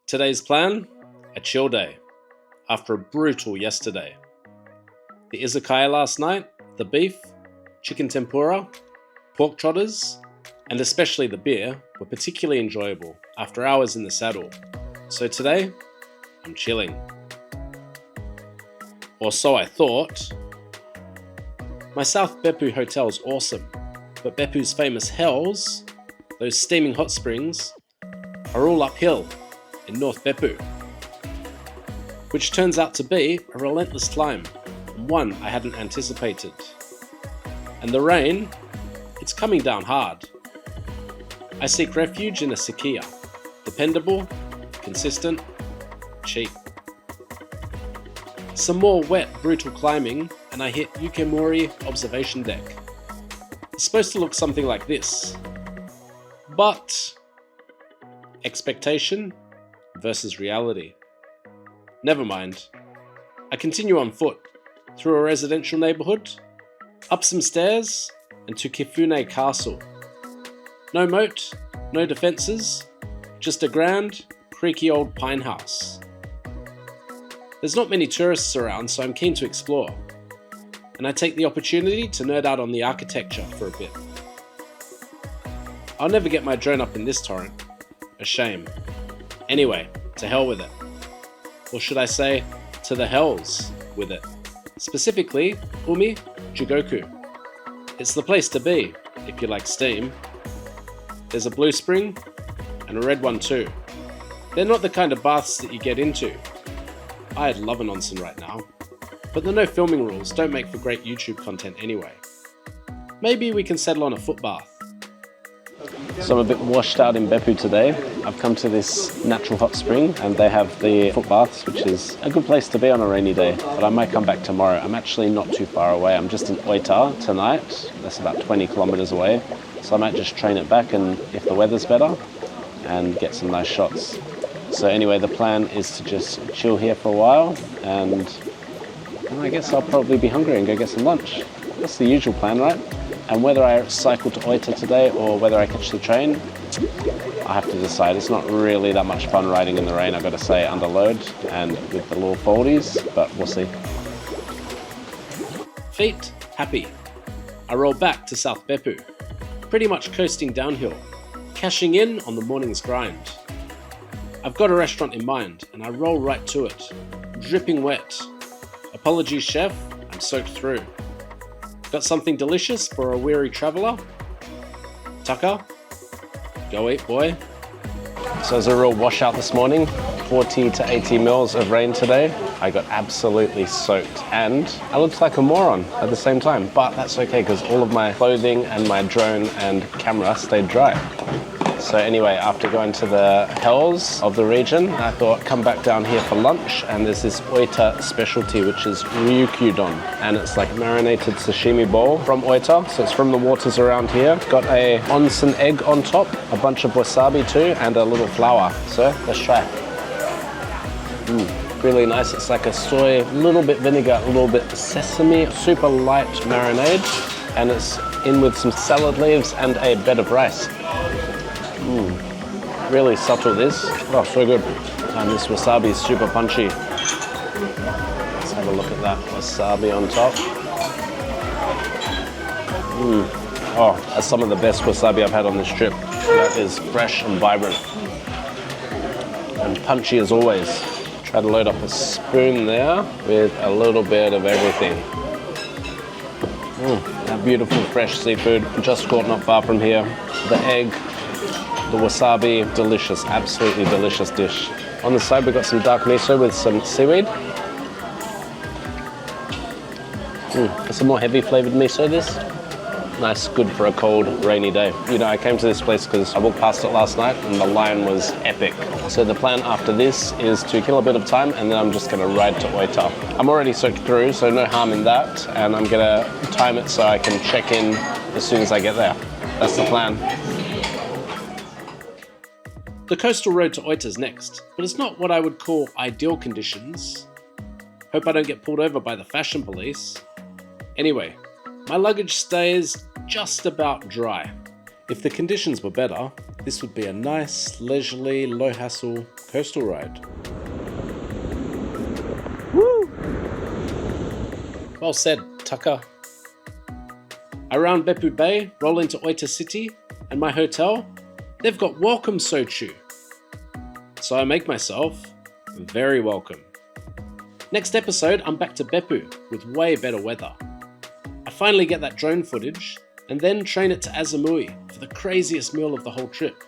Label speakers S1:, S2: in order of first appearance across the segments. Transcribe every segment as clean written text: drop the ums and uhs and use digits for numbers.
S1: Today's plan? A chill day, after a brutal yesterday. The izakaya last night, the beef, chicken tempura, pork trotters, and especially the beer were particularly enjoyable after hours in the saddle. So today, I'm chilling. Or so I thought. My South Beppu hotel is awesome, but Beppu's famous hells, those steaming hot springs, are all uphill in North Beppu, which turns out to be a relentless climb, and one I hadn't anticipated. And the rain, it's coming down hard. I seek refuge in a sakiya, dependable, consistent, cheap. Some more wet, brutal climbing, and I hit Yukimori observation deck. It's supposed to look something like this, but expectation versus reality. Never mind. I continue on foot, through a residential neighbourhood, up some stairs, and to Kifune Castle. No moat, no defences, just a grand, creaky old pine house. There's not many tourists around, so I'm keen to explore, and I take the opportunity to nerd out on the architecture for a bit. I'll never get my drone up in this torrent. A shame. Anyway, to hell with it. Or should I say, to the hells with it. Specifically, Umi Jugoku. It's the place to be, if you like steam. There's a blue spring, and a red one too. They're not the kind of baths that you get into. I'd love an onsen right now. But the no filming rules don't make for great YouTube content anyway. Maybe we can settle on a foot bath. So I'm a bit washed out in Beppu today. I've come to this natural hot spring and they have the foot baths, which is a good place to be on a rainy day, but I might come back tomorrow. I'm actually not too far away. I'm just in Oita tonight. That's about 20 kilometers away. So I might just train it back and if the weather's better and get some nice shots. So anyway, the plan is to just chill here for a while and I guess I'll probably be hungry and go get some lunch. That's the usual plan, right? And whether I cycle to Oita today or whether I catch the train, I have to decide. It's not really that much fun riding in the rain, I've got to say, under load and with the little foldies, but we'll see. Feet happy. I roll back to South Beppu, pretty much coasting downhill, cashing in on the morning's grind. I've got a restaurant in mind and I roll right to it, dripping wet. Apologies, chef, I'm soaked through. Got something delicious for a weary traveller? Tucker? Go eat, boy. So it was a real washout this morning. 40 to 80 mils of rain today. I got absolutely soaked and I looked like a moron at the same time, but that's okay because all of my clothing and my drone and camera stayed dry. So anyway, after going to the hells of the region, I thought come back down here for lunch and there's this Oita specialty which is ryukyudon and it's like marinated sashimi bowl from Oita, so it's from the waters around here. Got a onsen egg on top, a bunch of wasabi too and a little flour. So let's try. Really nice, it's like a soy, a little bit vinegar, a little bit sesame, super light marinade and it's in with some salad leaves and a bed of rice. Really subtle this. Oh, so good. And this wasabi is super punchy. Let's have a look at that wasabi on top. Oh, that's some of the best wasabi I've had on this trip. That is fresh and vibrant. And punchy as always. Try to load up a spoon there with a little bit of everything. That beautiful fresh seafood just caught not far from here. The egg, the wasabi, delicious, absolutely delicious dish. On the side we've got some dark miso with some seaweed. It's a more heavy flavoured miso this. Nice, good for a cold, rainy day. You know, I came to this place because I walked past it last night and the line was epic. So the plan after this is to kill a bit of time and then I'm just going to ride to Oita. I'm already soaked through, so no harm in that. And I'm going to time it so I can check in as soon as I get there. That's the plan. The coastal road to Oita is next, but it's not what I would call ideal conditions. Hope I don't get pulled over by the fashion police. Anyway, my luggage stays just about dry. If the conditions were better, this would be a nice, leisurely, low-hassle coastal ride. Woo! Well said, Tucker. Around Beppu Bay, roll into Oita City, and my hotel, they've got welcome sochu. So I make myself very welcome. Next episode, I'm back to Beppu with way better weather. I finally get that drone footage, and then train it to Azamui for the craziest meal of the whole trip.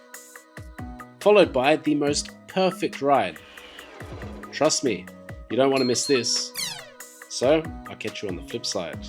S1: Followed by the most perfect ride. Trust me, you don't want to miss this. So, I'll catch you on the flip side.